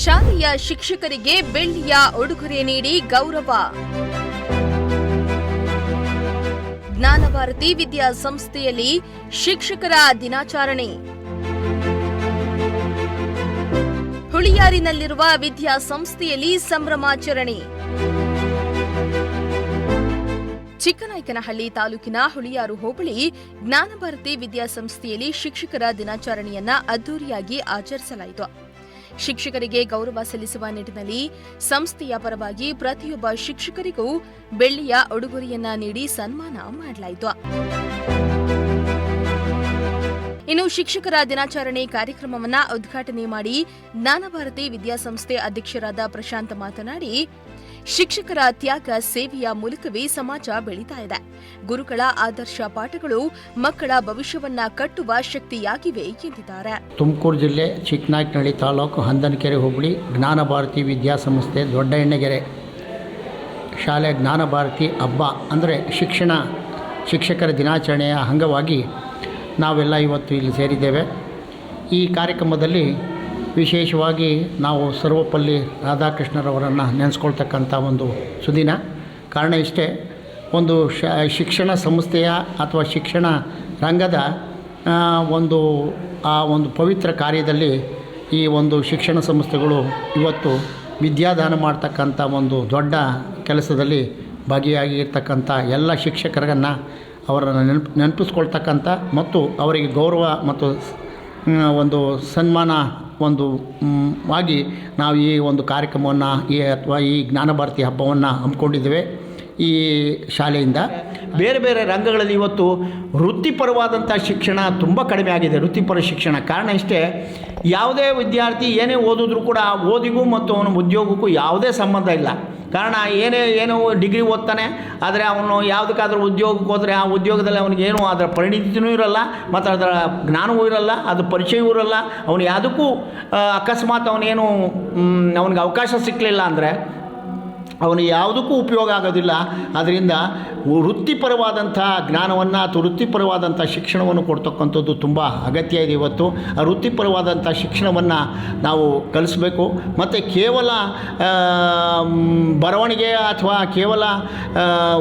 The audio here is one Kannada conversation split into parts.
ಶಾಲೆಯ ಶಿಕ್ಷಕರಿಗೆ ಬೆಳ್ಳಿಯ ಉಡುಗೊರೆ ನೀಡಿ ಗೌರವ. ಜ್ಞಾನಭಾರತಿ ವಿದ್ಯಾಸಂಸ್ಥೆಯಲ್ಲಿ ಶಿಕ್ಷಕರ ದಿನಾಚರಣೆ. ಹುಳಿಯಾರಿನಲ್ಲಿರುವ ವಿದ್ಯಾಸಂಸ್ಥೆಯಲ್ಲಿ ಸಂಭ್ರಮಾಚರಣೆ. ಚಿಕ್ಕನಾಯಕನಹಳ್ಳಿ ತಾಲೂಕಿನ ಹುಳಿಯಾರು ಹೋಬಳಿ ಜ್ಞಾನಭಾರತಿ ವಿದ್ಯಾಸಂಸ್ಥೆಯಲ್ಲಿ ಶಿಕ್ಷಕರ ದಿನಾಚರಣೆಯನ್ನ ಅದ್ದೂರಿಯಾಗಿ ಆಚರಿಸಲಾಯಿತು. ಶಿಕ್ಷಕರಿಗೆ ಗೌರವ ಸಲ್ಲಿಸುವ ನಿಟ್ಟಿನಲ್ಲಿ ಸಂಸ್ಥೆಯ ಪರವಾಗಿ ಪ್ರತಿಯೊಬ್ಬ ಶಿಕ್ಷಕರಿಗೂ ಬೆಳ್ಳಿಯ ಉಡುಗೊರೆಯನ್ನ ನೀಡಿ ಸನ್ಮಾನ ಮಾಡಲಾಯಿತು. ಇನ್ನು ಶಿಕ್ಷಕರ ದಿನಾಚರಣೆ ಕಾರ್ಯಕ್ರಮವನ್ನು ಉದ್ಘಾಟನೆ ಮಾಡಿ ಜ್ಞಾನಭಾರತಿ ವಿದ್ಯಾಸಂಸ್ಥೆ ಅಧ್ಯಕ್ಷರಾದ ಪ್ರಶಾಂತ್ ಮಾತನಾಡಿ, ಶಿಕ್ಷಕರ ತ್ಯಾಗ ಸೇವೆಯ ಮೂಲಕವೇ ಸಮಾಜ ಬೆಳೀತಾ ಇದೆ. ಗುರುಗಳ ಆದರ್ಶ ಪಾಠಗಳು ಮಕ್ಕಳ ಭವಿಷ್ಯವನ್ನ ಕಟ್ಟುವ ಶಕ್ತಿಯಾಗಿವೆ ಎಂದಿದ್ದಾರೆ. ತುಮಕೂರು ಜಿಲ್ಲೆ ಚಿಕ್ಕನಾಯಕನಹಳ್ಳಿ ತಾಲೂಕು ಹಂದನಕೆರೆ ಹೋಬಳಿ ಜ್ಞಾನಭಾರತಿ ವಿದ್ಯಾಸಂಸ್ಥೆ ದೊಡ್ಡ ಎಣ್ಣೆಗೆರೆ ಶಾಲೆ ಜ್ಞಾನಭಾರತಿ ಹಬ್ಬ ಅಂದರೆ ಶಿಕ್ಷಕರ ದಿನಾಚರಣೆಯ ಅಂಗವಾಗಿ ನಾವೆಲ್ಲ ಇವತ್ತು ಇಲ್ಲಿ ಸೇರಿದ್ದೇವೆ. ಈ ಕಾರ್ಯಕ್ರಮದಲ್ಲಿ ವಿಶೇಷವಾಗಿ ನಾವು ಸರ್ವಪಲ್ಲಿ ರಾಧಾಕೃಷ್ಣರವರನ್ನು ನೆನೆಸ್ಕೊಳ್ತಕ್ಕಂಥ ಒಂದು ಸುದಿನ. ಕಾರಣ ಇಷ್ಟೇ, ಒಂದು ಶಿಕ್ಷಣ ಸಂಸ್ಥೆಯ ಅಥವಾ ಶಿಕ್ಷಣ ರಂಗದ ಒಂದು ಪವಿತ್ರ ಕಾರ್ಯದಲ್ಲಿ ಈ ಒಂದು ಶಿಕ್ಷಣ ಸಂಸ್ಥೆಗಳು ಇವತ್ತು ವಿದ್ಯಾದಾನ ಮಾಡ್ತಕ್ಕಂಥ ಒಂದು ದೊಡ್ಡ ಕೆಲಸದಲ್ಲಿ ಭಾಗಿಯಾಗಿರ್ತಕ್ಕಂಥ ಎಲ್ಲ ಶಿಕ್ಷಕರನ್ನು ಅವರನ್ನು ನೆನಪಿಸ್ಕೊಳ್ತಕ್ಕಂಥ ಮತ್ತು ಅವರಿಗೆ ಗೌರವ ಮತ್ತು ಒಂದು ಸನ್ಮಾನ ವಾಗಿ ನಾವು ಈ ಒಂದು ಕಾರ್ಯಕ್ರಮವನ್ನು ಅಥವಾ ಈ ಜ್ಞಾನಭಾರತಿ ಹಬ್ಬವನ್ನು ಹಮ್ಮಿಕೊಂಡಿದ್ದೇವೆ. ಈ ಶಾಲೆಯಿಂದ ಬೇರೆ ಬೇರೆ ರಂಗಗಳಲ್ಲಿ ಇವತ್ತು ವೃತ್ತಿಪರವಾದಂಥ ಶಿಕ್ಷಣ ತುಂಬ ಕಡಿಮೆ ಆಗಿದೆ. ವೃತ್ತಿಪರ ಶಿಕ್ಷಣ ಕಾರಣ ಇಷ್ಟೇ, ಯಾವುದೇ ವಿದ್ಯಾರ್ಥಿ ಏನೇ ಓದಿದ್ರೂ ಕೂಡ ಓದಿಗೂ ಮತ್ತು ಅವನ ಉದ್ಯೋಗಕ್ಕೂ ಯಾವುದೇ ಸಂಬಂಧ ಇಲ್ಲ. ಕಾರಣ ಏನೋ ಡಿಗ್ರಿ ಓದ್ತಾನೆ, ಆದರೆ ಅವನು ಯಾವುದಕ್ಕಾದ್ರೂ ಉದ್ಯೋಗಕ್ಕೆ ಹೋದರೆ ಆ ಉದ್ಯೋಗದಲ್ಲಿ ಅವನಿಗೇನು ಅದರ ಪರಿಣಿತಿಯೂ ಇರೋಲ್ಲ ಮತ್ತು ಅದರ ಜ್ಞಾನವೂ ಇರೋಲ್ಲ, ಅದು ಪರಿಚಯವೂ ಇರೋಲ್ಲ. ಅವನು ಯಾವುದಕ್ಕೂ ಅಕಸ್ಮಾತ್ ಅವನಿಗೆ ಅವಕಾಶ ಸಿಕ್ಕಲಿಲ್ಲ ಅಂದರೆ ಅವನು ಯಾವುದಕ್ಕೂ ಉಪಯೋಗ ಆಗೋದಿಲ್ಲ. ಅದರಿಂದ ವೃತ್ತಿಪರವಾದಂಥ ಜ್ಞಾನವನ್ನು ಅಥವಾ ವೃತ್ತಿಪರವಾದಂಥ ಶಿಕ್ಷಣವನ್ನು ಕೊಡ್ತಕ್ಕಂಥದ್ದು ತುಂಬ ಅಗತ್ಯ ಇದೆ. ಇವತ್ತು ಆ ವೃತ್ತಿಪರವಾದಂಥ ಶಿಕ್ಷಣವನ್ನು ನಾವು ಕಲಿಸ್ಬೇಕು. ಮತ್ತು ಕೇವಲ ಬರವಣಿಗೆ ಅಥವಾ ಕೇವಲ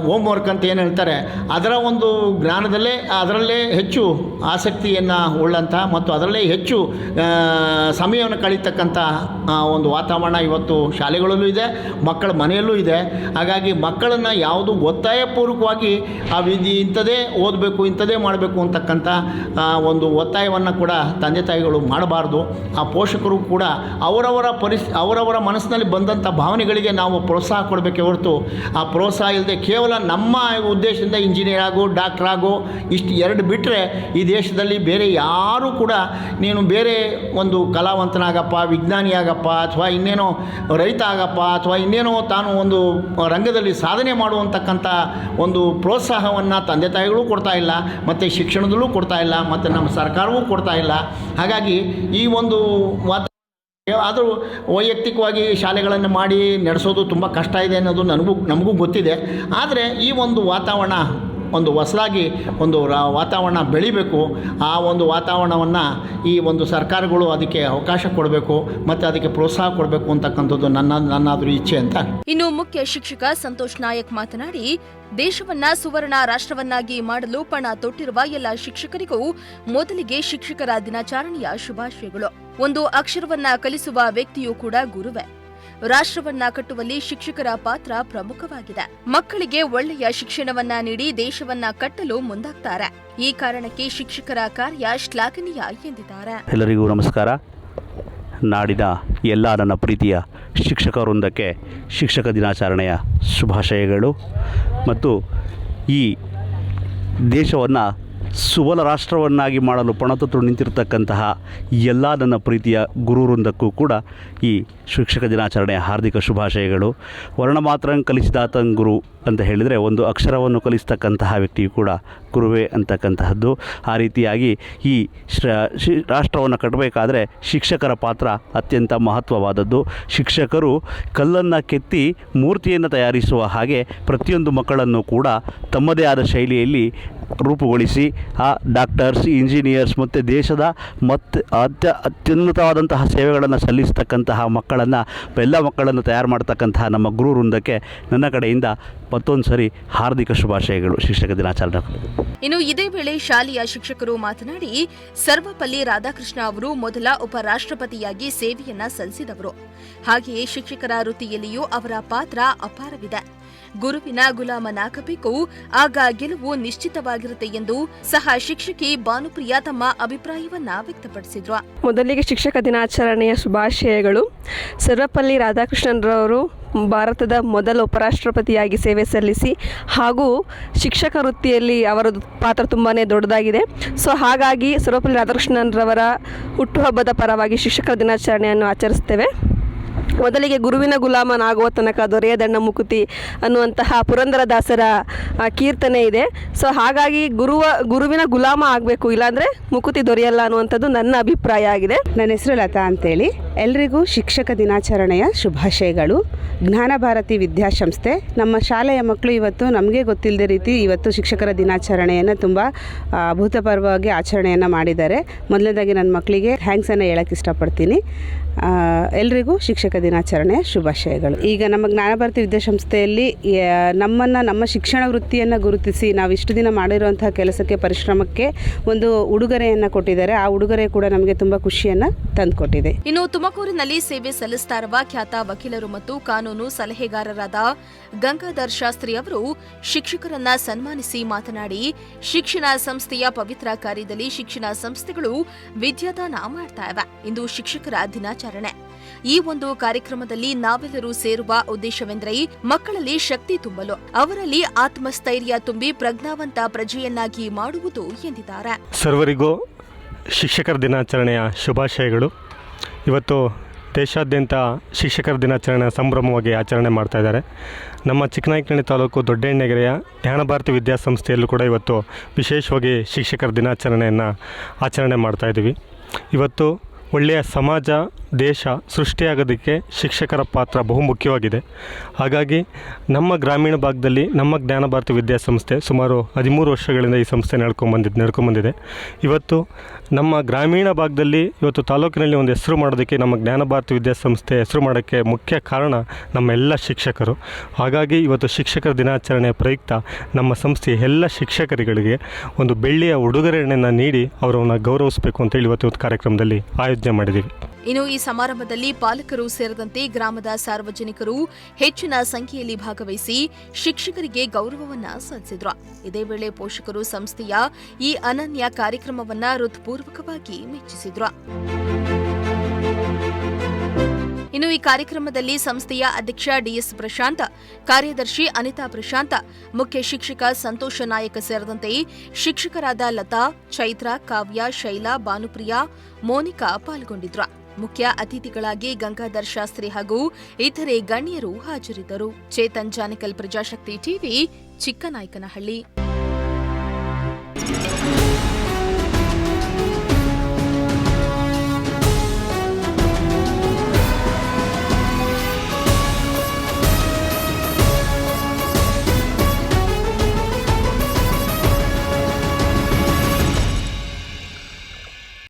ಹೋಮ್ವರ್ಕ್ ಅಂತ ಏನು ಹೇಳ್ತಾರೆ, ಅದರ ಒಂದು ಜ್ಞಾನದಲ್ಲೇ ಅದರಲ್ಲೇ ಹೆಚ್ಚು ಆಸಕ್ತಿಯನ್ನು ಉಳ್ಳಂಥ ಮತ್ತು ಅದರಲ್ಲೇ ಹೆಚ್ಚು ಸಮಯವನ್ನು ಕಳೀತಕ್ಕಂಥ ಒಂದು ವಾತಾವರಣ ಇವತ್ತು ಶಾಲೆಗಳಲ್ಲೂ ಇದೆ, ಮಕ್ಕಳ ಮನೆಯಲ್ಲೂ ಇದೆ. ಹಾಗಾಗಿ ಮಕ್ಕಳನ್ನು ಯಾವುದು ಒತ್ತಾಯಪೂರ್ವಕವಾಗಿ ಇಂಥದೇ ಓದಬೇಕು, ಇಂಥದೇ ಮಾಡಬೇಕು ಅಂತಕ್ಕಂಥ ಒಂದು ಒತ್ತಾಯವನ್ನು ಕೂಡ ತಂದೆ ತಾಯಿಗಳು ಮಾಡಬಾರ್ದು. ಆ ಪೋಷಕರು ಕೂಡ ಅವರವರ ಮನಸ್ಸಿನಲ್ಲಿ ಬಂದಂಥ ಭಾವನೆಗಳಿಗೆ ನಾವು ಪ್ರೋತ್ಸಾಹ ಕೊಡಬೇಕೆ ಹೊರತು ಆ ಪ್ರೋತ್ಸಾಹ ಇಲ್ಲದೆ ಕೇವಲ ನಮ್ಮ ಉದ್ದೇಶದಿಂದ ಇಂಜಿನಿಯರ್ ಆಗೋ ಡಾಕ್ಟರ್ ಆಗೋ ಇಷ್ಟು ಎರಡು ಬಿಟ್ಟರೆ ಈ ದೇಶದಲ್ಲಿ ಬೇರೆ ಯಾರೂ ಕೂಡ ನೀನು ಬೇರೆ ಒಂದು ಕಲಾವಂತನಾಗಪ್ಪ, ವಿಜ್ಞಾನಿಯಾಗಪ್ಪ, ಅಥವಾ ಇನ್ನೇನೋ ರೈತ ಆಗಪ್ಪ, ಅಥವಾ ಇನ್ನೇನೋ ತಾನು ಒಂದು ರಂಗದಲ್ಲಿ ಸಾಧನೆ ಮಾಡುವಂತಕ್ಕಂಥ ಒಂದು ಪ್ರೋತ್ಸಾಹವನ್ನು ತಂದೆ ತಾಯಿಗಳು ಕೊಡ್ತಾ ಇಲ್ಲ, ಮತ್ತು ಶಿಕ್ಷಣದಲ್ಲೂ ಕೊಡ್ತಾ ಇಲ್ಲ, ಮತ್ತು ನಮ್ಮ ಸರ್ಕಾರವೂ ಕೊಡ್ತಾ ಇಲ್ಲ. ಹಾಗಾಗಿ ಈ ಒಂದು ಆದರೂ ವೈಯಕ್ತಿಕವಾಗಿ ಶಾಲೆಗಳನ್ನು ಮಾಡಿ ನಡೆಸೋದು ತುಂಬ ಕಷ್ಟ ಇದೆ ಅನ್ನೋದು ನಮಗೂ ಗೊತ್ತಿದೆ. ಆದರೆ ಈ ಒಂದು ವಾತಾವರಣ ಒಂದು ಹೊಸದಾಗಿ ಒಂದು ವಾತಾವರಣ ಬೆಳಿಬೇಕು. ಆ ಒಂದು ವಾತಾವರಣವನ್ನು ಈ ಒಂದು ಸರ್ಕಾರಗಳು ಅದಕ್ಕೆ ಅವಕಾಶ ಕೊಡಬೇಕು ಮತ್ತು ಅದಕ್ಕೆ ಪ್ರೋತ್ಸಾಹ ಕೊಡಬೇಕು ಅಂತಕ್ಕಂಥದ್ದು ನನ್ನಾದರೂ ಇಚ್ಛೆ ಅಂತ. ಇನ್ನು ಮುಖ್ಯ ಶಿಕ್ಷಕ ಸಂತೋಷ್ ನಾಯಕ್ ಮಾತನಾಡಿ, ದೇಶವನ್ನ ಸುವರ್ಣ ರಾಷ್ಟ್ರವನ್ನಾಗಿ ಮಾಡಲು ಪಣ ತೊಟ್ಟಿರುವ ಎಲ್ಲ ಶಿಕ್ಷಕರಿಗೂ ಮೊದಲಿಗೆ ಶಿಕ್ಷಕರ ದಿನಾಚರಣೆಯ ಶುಭಾಶಯಗಳು. ಒಂದು ಅಕ್ಷರವನ್ನ ಕಲಿಸುವ ವ್ಯಕ್ತಿಯೂ ಕೂಡ ಗುರುವೇ. ರಾಷ್ಟ್ರವನ್ನ ಕಟ್ಟುವಲ್ಲಿ ಶಿಕ್ಷಕರ ಪಾತ್ರ ಪ್ರಮುಖವಾಗಿದೆ. ಮಕ್ಕಳಿಗೆ ಒಳ್ಳೆಯ ಶಿಕ್ಷಣವನ್ನ ನೀಡಿ ದೇಶವನ್ನ ಕಟ್ಟಲು ಮುಂದಾಗ್ತಾರೆ. ಈ ಕಾರಣಕ್ಕೆ ಶಿಕ್ಷಕರ ಕಾರ್ಯ ಶ್ಲಾಘನೀಯ ಎಂದಿದ್ದಾರೆ. ಎಲ್ಲರಿಗೂ ನಮಸ್ಕಾರ. ನಾಡಿನ ಎಲ್ಲ ನನ್ನ ಪ್ರೀತಿಯ ಶಿಕ್ಷಕ ವೃಂದಕ್ಕೆ ಶಿಕ್ಷಕ ದಿನಾಚರಣೆಯ ಶುಭಾಶಯಗಳು. ಮತ್ತು ಈ ದೇಶವನ್ನು ಸುವರ್ಣ ರಾಷ್ಟ್ರವನ್ನಾಗಿ ಮಾಡಲು ಪಣತೊಟ್ಟು ನಿಂತಿರತಕ್ಕಂತಹ ಎಲ್ಲ ನನ್ನ ಪ್ರೀತಿಯ ಗುರು ವೃಂದಕ್ಕೂ ಕೂಡ ಈ ಶಿಕ್ಷಕ ದಿನಾಚರಣೆಯ ಹಾರ್ದಿಕ ಶುಭಾಶಯಗಳು. ವರ್ಣಮಾತ್ರಂ ಕಲಿಸಿದಾತಂ ಗುರು ಅಂತ ಹೇಳಿದರೆ ಒಂದು ಅಕ್ಷರವನ್ನು ಕಲಿಸ್ತಕ್ಕಂತಹ ವ್ಯಕ್ತಿಯು ಕೂಡ ಗುರುವೇ ಅಂತಕ್ಕಂತಹದ್ದು. ಆ ರೀತಿಯಾಗಿ ಈ ರಾಷ್ಟ್ರವನ್ನು ಕಟ್ಟಬೇಕಾದ್ರೆ ಶಿಕ್ಷಕರ ಪಾತ್ರ ಅತ್ಯಂತ ಮಹತ್ವವಾದದ್ದು. ಶಿಕ್ಷಕರು ಕಲ್ಲನ್ನು ಕೆತ್ತಿ ಮೂರ್ತಿಯನ್ನು ತಯಾರಿಸುವ ಹಾಗೆ ಪ್ರತಿಯೊಂದು ಮಕ್ಕಳನ್ನು ಕೂಡ ತಮ್ಮದೇ ಆದ ಶೈಲಿಯಲ್ಲಿ ರೂಪುಗೊಳಿಸಿ ಡಾಕ್ಟರ್ಸ್, ಇಂಜಿನಿಯರ್ಸ್ ಮತ್ತು ದೇಶದ ಮತ್ತು ಅತ್ಯುನ್ನತವಾದಂತಹ ಸೇವೆಗಳನ್ನು ಸಲ್ಲಿಸ್ತಕ್ಕಂತಹ ಎಲ್ಲ ಮಕ್ಕಳನ್ನು ತಯಾರು ಮಾಡ್ತಕ್ಕಂತಹ ನಮ್ಮ ಗುರು ವೃಂದಕ್ಕೆ ನನ್ನ ಕಡೆಯಿಂದ ಮತ್ತೊಂದು ಸರಿ ಹಾರ್ದಿಕ ಶುಭಾಶಯಗಳು. ಶಿಕ್ಷಕ ದಿನಾಚರಣೆ. ಇನ್ನು ಇದೇ ವೇಳೆ ಶಾಲೆಯ ಶಿಕ್ಷಕರು ಮಾತನಾಡಿ, ಸರ್ವಪಲ್ಲಿ ರಾಧಾಕೃಷ್ಣ ಅವರು ಮೊದಲ ಉಪರಾಷ್ಟ್ರಪತಿಯಾಗಿ ಸೇವೆಯನ್ನ ಸಲ್ಲಿಸಿದವರು. ಹಾಗೆಯೇ ಶಿಕ್ಷಕರ ವೃತ್ತಿಯಲ್ಲಿಯೂ ಅವರ ಪಾತ್ರ ಅಪಾರವಿದೆ. ಗುರುವಿನ ಗುಲಾಮನಾಗಬೇಕು, ಆಗ ಗೆಲುವು ನಿಶ್ಚಿತವಾಗಿರುತ್ತೆ ಎಂದು ಸಹ ಶಿಕ್ಷಕಿ ಭಾನುಪ್ರಿಯಾ ತಮ್ಮ ಅಭಿಪ್ರಾಯವನ್ನ ವ್ಯಕ್ತಪಡಿಸಿದ್ರು. ಮೊದಲಿಗೆ ಶಿಕ್ಷಕ ದಿನಾಚರಣೆಯ ಶುಭಾಶಯಗಳು. ಸರ್ವಪಲ್ಲಿ ರಾಧಾಕೃಷ್ಣನ್ರವರು ಭಾರತದ ಮೊದಲ ಉಪರಾಷ್ಟ್ರಪತಿಯಾಗಿ ಸೇವೆ ಸಲ್ಲಿಸಿ ಹಾಗೂ ಶಿಕ್ಷಕ ವೃತ್ತಿಯಲ್ಲಿ ಅವರ ಪಾತ್ರ ತುಂಬಾ ದೊಡ್ಡದಾಗಿದೆ. ಸೊ ಹಾಗಾಗಿ ಸರ್ವಪಲ್ಲಿ ರಾಧಾಕೃಷ್ಣನ್ರವರ ಹುಟ್ಟುಹಬ್ಬದ ಪರವಾಗಿ ಶಿಕ್ಷಕರ ದಿನಾಚರಣೆಯನ್ನು ಆಚರಿಸ್ತೇವೆ. ಮೊದಲಿಗೆ ಗುರುವಿನ ಗುಲಾಮನಾಗುವ ತನಕ ದೊರೆಯದಣ್ಣ ಮುಕುತಿ ಅನ್ನುವಂತಹ ಪುರಂದರದಾಸರ ಕೀರ್ತನೆ ಇದೆ. ಸೊ ಹಾಗಾಗಿ ಗುರುವಿನ ಗುಲಾಮ ಆಗಬೇಕು, ಇಲ್ಲಾಂದರೆ ಮುಕುತಿ ದೊರೆಯಲ್ಲ ಅನ್ನುವಂಥದ್ದು ನನ್ನ ಅಭಿಪ್ರಾಯ ಆಗಿದೆ. ನನ್ನ ಹೆಸರು ಲತಾ ಅಂತೇಳಿ. ಎಲ್ರಿಗೂ ಶಿಕ್ಷಕ ದಿನಾಚರಣೆಯ ಶುಭಾಶಯಗಳು. ಜ್ಞಾನ ಭಾರತಿ ವಿದ್ಯಾಸಂಸ್ಥೆ ನಮ್ಮ ಶಾಲೆಯ ಮಕ್ಕಳು ಇವತ್ತು ನಮಗೆ ಗೊತ್ತಿಲ್ಲದ ರೀತಿ ಇವತ್ತು ಶಿಕ್ಷಕರ ದಿನಾಚರಣೆಯನ್ನು ತುಂಬ ಅಭೂತಪೂರ್ವವಾಗಿ ಆಚರಣೆಯನ್ನು ಮಾಡಿದ್ದಾರೆ. ಮೊದಲನೇದಾಗಿ ನನ್ನ ಮಕ್ಕಳಿಗೆ ಥ್ಯಾಂಕ್ಸನ್ನು ಹೇಳೋಕ್ಕೆ ಇಷ್ಟಪಡ್ತೀನಿ. ಎಲ್ರಿಗೂ ಶಿಕ್ಷಕ ದಿನಾಚರಣೆಯ ಶುಭಾಶಯಗಳು. ಈಗ ನಮ್ಮ ಜ್ಞಾನ ಭಾರತಿ ವಿದ್ಯಾಸಂಸ್ಥೆಯಲ್ಲಿ ನಮ್ಮ ಶಿಕ್ಷಣ ವೃತ್ತಿಯನ್ನು ಗುರುತಿಸಿ ನಾವು ಇಷ್ಟು ದಿನ ಮಾಡಿರುವಂತಹ ಕೆಲಸಕ್ಕೆ, ಪರಿಶ್ರಮಕ್ಕೆ ಒಂದು ಉಡುಗೊರೆಯನ್ನು ಕೊಟ್ಟಿದ್ದಾರೆ. ಆ ಉಡುಗೊರೆ ಕೂಡ ನಮಗೆ ತುಂಬ ಖುಷಿಯನ್ನು ತಂದುಕೊಟ್ಟಿದೆ. ಇನ್ನು ತುಮಕೂರಿನಲ್ಲಿ ಸೇವೆ ಸಲ್ಲಿಸ್ತಾ ಇರುವ ಖ್ಯಾತ ವಕೀಲರು ಮತ್ತು ಕಾನೂನು ಸಲಹೆಗಾರರಾದ ಗಂಗಾಧರ್ ಶಾಸ್ತ್ರಿ ಅವರು ಶಿಕ್ಷಕರನ್ನ ಸನ್ಮಾನಿಸಿ ಮಾತನಾಡಿ, ಶಿಕ್ಷಣ ಸಂಸ್ಥೆಯ ಪವಿತ್ರ ಕಾರ್ಯದಲ್ಲಿ ಶಿಕ್ಷಣ ಸಂಸ್ಥೆಗಳು ವಿದ್ಯಾದಾನ ಮಾಡ್ತಾ ಇವೆ. ಇಂದು ಶಿಕ್ಷಕರ ದಿನಾಚರಣೆ. ಈ ಒಂದು ಕಾರ್ಯಕ್ರಮದಲ್ಲಿ ನಾವೆಲ್ಲರೂ ಸೇರುವ ಉದ್ದೇಶವೆಂದರೆ ಮಕ್ಕಳಲ್ಲಿ ಶಕ್ತಿ ತುಂಬಲು, ಅವರಲ್ಲಿ ಆತ್ಮಸ್ಥೈರ್ಯ ತುಂಬಿ ಪ್ರಜ್ಞಾವಂತ ಪ್ರಜೆಯನ್ನಾಗಿ ಮಾಡುವುದು ಎಂದಿದ್ದಾರೆ. ಸರ್ವರಿಗೂ ಶಿಕ್ಷಕರ ದಿನಾಚರಣೆಯ ಶುಭಾಶಯಗಳು. ಇವತ್ತು ದೇಶಾದ್ಯಂತ ಶಿಕ್ಷಕರ ದಿನಾಚರಣೆ ಸಂಭ್ರಮವಾಗಿ ಆಚರಣೆ ಮಾಡ್ತಾ ಇದ್ದಾರೆ. ನಮ್ಮ ಚಿಕ್ಕನಾಯಕನಹಳ್ಳಿ ತಾಲೂಕು ದೊಡ್ಡಣ್ಣಗೆರೆಯ ಜ್ಞಾನ ಭಾರತಿ ವಿದ್ಯಾಸಂಸ್ಥೆಯಲ್ಲೂ ಕೂಡ ಇವತ್ತು ವಿಶೇಷವಾಗಿ ಶಿಕ್ಷಕರ ದಿನಾಚರಣೆಯನ್ನು ಆಚರಣೆ ಮಾಡ್ತಾ ಇದ್ದೀವಿ. ಇವತ್ತು ಒಳ್ಳೆಯ ಸಮಾಜ, ದೇಶ ಸೃಷ್ಟಿಯಾಗೋದಕ್ಕೆ ಶಿಕ್ಷಕರ ಪಾತ್ರ ಬಹುಮುಖ್ಯವಾಗಿದೆ. ಹಾಗಾಗಿ ನಮ್ಮ ಗ್ರಾಮೀಣ ಭಾಗದಲ್ಲಿ ನಮ್ಮ ಜ್ಞಾನ ಭಾರತಿ ವಿದ್ಯಾಸಂಸ್ಥೆ ಸುಮಾರು 13 ವರ್ಷಗಳಿಂದ ಈ ಸಂಸ್ಥೆ ನಡ್ಕೊಂಬಂದಿದೆ. ಇವತ್ತು ನಮ್ಮ ಗ್ರಾಮೀಣ ಭಾಗದಲ್ಲಿ ಇವತ್ತು ತಾಲೂಕಿನಲ್ಲಿ ಒಂದು ಹೆಸರು ಮಾಡೋದಕ್ಕೆ, ನಮ್ಮ ಜ್ಞಾನ ಭಾರತಿ ವಿದ್ಯಾಸಂಸ್ಥೆ ಹೆಸರು ಮಾಡೋಕ್ಕೆ ಮುಖ್ಯ ಕಾರಣ ನಮ್ಮೆಲ್ಲ ಶಿಕ್ಷಕರು. ಹಾಗಾಗಿ ಇವತ್ತು ಶಿಕ್ಷಕರ ದಿನಾಚರಣೆಯ ಪ್ರಯುಕ್ತ ನಮ್ಮ ಸಂಸ್ಥೆಯ ಎಲ್ಲ ಶಿಕ್ಷಕರುಗಳಿಗೆ ಒಂದು ಬೆಳ್ಳಿಯ ಉಡುಗೊರೆಯನ್ನು ನೀಡಿ ಅವರನ್ನು ಗೌರವಿಸಬೇಕು ಅಂತೇಳಿ ಇವತ್ತು ಕಾರ್ಯಕ್ರಮದಲ್ಲಿ ಆಯೋಜನೆ ಮಾಡಿದ್ದೀವಿ. ಇನ್ನು ಈ ಸಮಾರಂಭದಲ್ಲಿ ಪಾಲಕರು ಸೇರಿದಂತೆ ಗ್ರಾಮದ ಸಾರ್ವಜನಿಕರು ಹೆಚ್ಚಿನ ಸಂಖ್ಯೆಯಲ್ಲಿ ಭಾಗವಹಿಸಿ ಶಿಕ್ಷಕರಿಗೆ ಗೌರವವನ್ನ ಸಲ್ಲಿಸಿದ್ರು. ಇದೇ ವೇಳೆ ಪೋಷಕರು ಸಂಸ್ಥೆಯ ಈ ಅನನ್ಯ ಕಾರ್ಯಕ್ರಮವನ್ನ ಹೃತ್ಪೂರ್ವಕವಾಗಿ ಮೆಚ್ಚಿಸಿದ್ರು. ಇನ್ನು ಈ ಕಾರ್ಯಕ್ರಮದಲ್ಲಿ ಸಂಸ್ಥೆಯ ಅಧ್ಯಕ್ಷ ಡಿಎಸ್ ಪ್ರಶಾಂತ್, ಕಾರ್ಯದರ್ಶಿ ಅನಿತಾ ಪ್ರಶಾಂತ್, ಮುಖ್ಯ ಶಿಕ್ಷಕ ಸಂತೋಷ ನಾಯಕ ಸೇರಿದಂತೆ ಶಿಕ್ಷಕರಾದ ಲತಾ, ಚೈತ್ರ, ಕಾವ್ಯ, ಶೈಲಾ, ಭಾನುಪ್ರಿಯಾ, ಮೋನಿಕಾ ಪಾಲ್ಗೊಂಡಿದ್ರು. ಮುಖ್ಯ ಅತಿಥಿಗಳಾಗಿ ಗಂಗಾಧರ್ ಶಾಸ್ತ್ರಿ ಹಾಗೂ ಇತರೆ ಗಣ್ಯರು ಹಾಜರಿದ್ದರು. ಚೇತನ್ ಜಾನಿಕಲ್, ಪ್ರಜಾಶಕ್ತಿ ಟಿವಿ, ಚಿಕ್ಕನಾಯಕನಹಳ್ಳಿ.